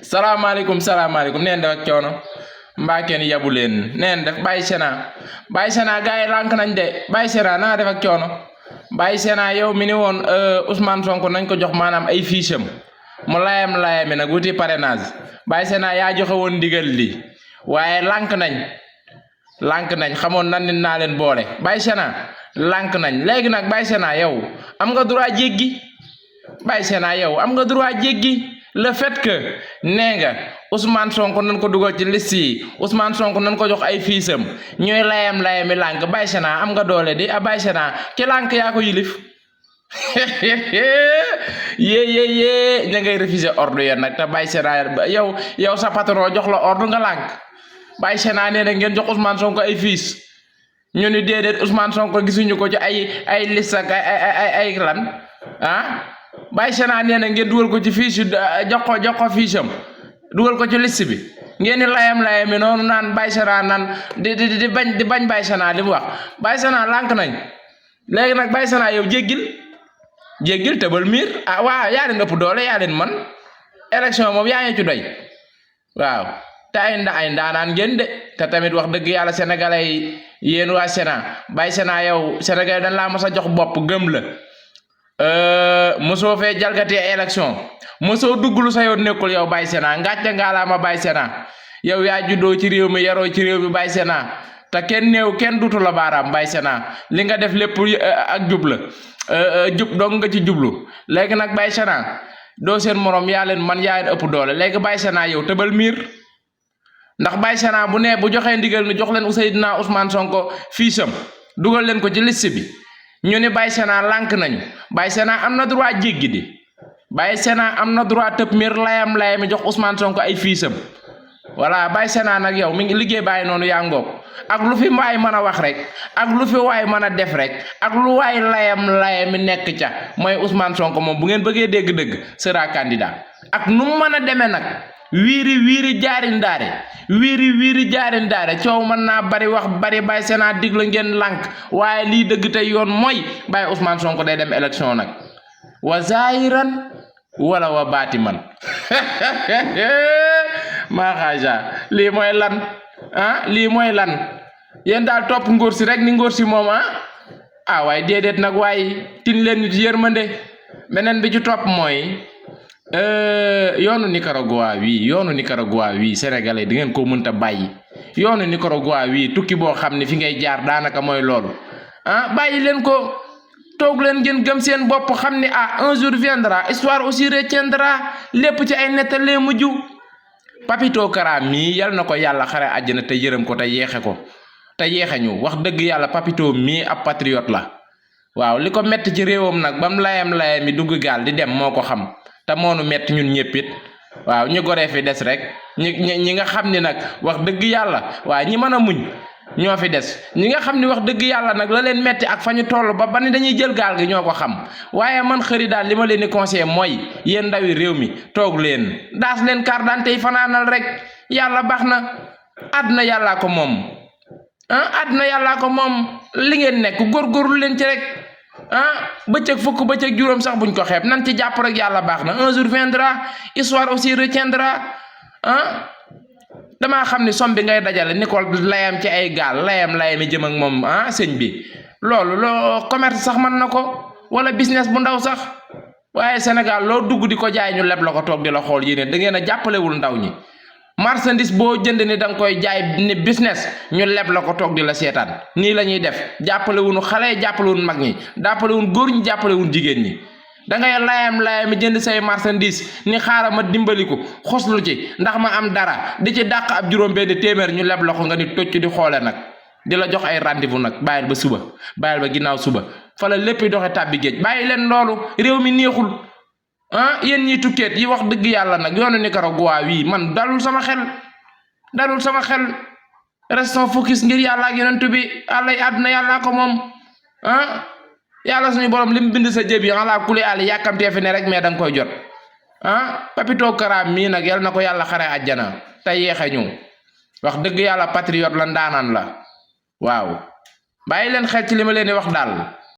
salaamaaleykum neen def ak coono mbaa kenn yabu leen neen def bàyyi sena gaay lànk nañ de bàyyi sena naa def ak coono bàyyi sena yow mi ni woon Ousmane Sonko nañ ko jox maanaam ay fiche am mu layami nag wuti parrainage bàyyi sena yaa joxe woon ndigal li waaye lànk nañ xamoon nan nit naa leen boole bàyyi sena lànk nañ léegi nag bàyyi sena yow am nga droit jéggi bàyyi sena yow am nga droit jéggi le fait que nee nga Ousmane Sonko nañ ko dugal ci liste yi Ousmane Sonko nañ ko jox ay fiisam ñooy layami lànk bàyyi sena am nga doole di bàyyi sena ki lànk yaa ko yilif yée ña ngay refuser ordre yoon nag te bàyyi sena yow sa patron jox la ordre nga lànk bàyyi sena nee na ngeen jox Ousmane Sonko ay fiis ñu ni déedéet Ousmane Sonko gisuñu ko ci ay liste ak ay lan bàyyi sena nee na ngeen dugal ko ci fiche jox ko fiche am dugal ko ci liste bi ngeen ni layami noonu naan bàyyi sena naan di bañ bàyyi sena li mu wax bàyyi sena lànk nañ léegi nag bàyyi sena yow jéggil tëbal miir waaw yaa leen ëpp doole yaa leen man élection moom yaa ngi ci doy waaw te ay ndaanaan ngeen de te tamit wax dëgg yàlla sénégalais yi yéen waa Sénat bàyyi sena yow sénégalais dañ laa mas a jox bopp gëm la mosoo fee jalgati élection mosoo dugglu sa yoon nekkul yow bàyyi sena ngàcce ngaalaama bàyyi sena yow yaa juddoo ci réew mi yaroo ci réew mi bàyyi sena te kenn dutu la baaraam bàyyi sena li nga def lépp ak jub la jub dong nga ci jublu léegi nag bàyyi sena doo seen morom yaa leen ëpp doole léegi bàyyi sena yow tëbal miir ndax bàyyi sena bu joxee ndigal ni jox leen Seydina Ousmane Sonko fiisam dugal leen ko ci liste bi ñu ni bàyyi sena lànk nañu bàyyi sena am na droit jéggi di bàyyi sena am na droit tëb miir layami jox Ousmane Sonko ay fiisam voilà bàyyi sena nag yow mi ngi liggéey bàyyi noonu yaa ngoog ak lu fi waay mën a wax rek ak lu fi waay mën a def rek ak lu waay layami nekk ca mooy Ousmane Sonko moom bu ngeen bëggee dégg-dëgg sera candidat ak nu mu mën a demee nag wiiri jaari ndaare coow mën naa bari wax bari bàyyi sena diglu ngeen lànk waaye lii dëgg tey yoon mooy bàyyi Ousmane Sonko day dem élection nag wa zahiran wala wa baatiman maa xaaja lii mooy lan yéen daal topp ngóor si rek ni ngóor si moom waaye déedéet nag waaye tin leen ñu ci yërmande beneen bi ci topp mooy yoonu Nicaragua wi sénégalais di ngeen ko mënta bàyyi yoonu Nicaragua wi tukki boo xam ne fi ngay jaar daanaka mooy loolu bàyyi leen ko toog leen ngeen gëm seen bopp xam ne un jour viendra histoire aussi retiendra lépp ci ay nettalee mujj Papito Kara mii yal na ko yàlla xare àjjana te yërëm ko te yeexe ñu wax dëgg yàlla Papito mii ab patriote la waaw li ko metti ci réewam nag bam layami dugg gaal di dem moo ko xam te moonu metti ñun ñëpp it waaw ñu goree fi des rek ñi nga xam ni nag wax dëgg yàlla waaye ñi mën a muñ ñoo fi des ñi nga xam ni wax dëgg yàlla nag la leen metti ak fa ñu toll ba ni dañuy jël gaal gi ñoo ko xam waaye man xëri daal li ma leen di conseillé mooy yéen ndawi réew mi toog leen daas leen carte d'identité yi fanaanal rek yàlla baax na àdduna yàllaa ko moom àdduna yàllaa ko moom li ngeen nekk góorgóorlu leen ci rek bëccëg fukk bëccëg juróom sax buñ ko xeeb nan ci jàpp rek yàlla baax na un jour viendra histoire aussi retiendra damaa xam ni som bi ngay dajale ni ko layam ci ay gaal layami jëm ak moom sëñ bi loolu commerce sax mën na ko wala business bu ndaw sax waaye Sénégal loo dugg di ko jaay ñu leb la ko toog di la xool yéen da ngeen a jàppalewul ndaw ñi marchandise boo jënd ni da nga koy jaay ni business ñu leb la ko toog di la seetaan nii la ñuy def jàppalewuñu xale jàppalewuñu mag ñi jàppalewuñu góor ñi jàppalewuñu jigéen ñi da ngay layami jënd say marchandise ni xaaral ma dimbali ko xoslu ci ndax ma am dara di ci dàq ab juróom benn téeméer ñu leb la ko nga ni tocc di xoole nag di la jox ay rendez-vous nag bàyyil ba suba bàyyil ba ginnaaw suba fa la lépp doxe tàbbi géej bàyyi leen loolu réew mi neexul yéen ñi tukkeet yi wax dëgg yàlla nag yoonu Nicaragua wii man dalul sama xel restons focus ngir yàlla ak yonent bi àdduna yàllaa ko moom yàlla suñu borom lim bind sa jëb yi ala kuli ali yàkkamtee fi ne rek mais danga koy jot Papito Kara mii nag yal na ko yàlla xare àjjana te yeexe ñu wax dëgg yàlla patriote la ndaanaan la waaw bàyyi leen xel ci li ma leen di wax daal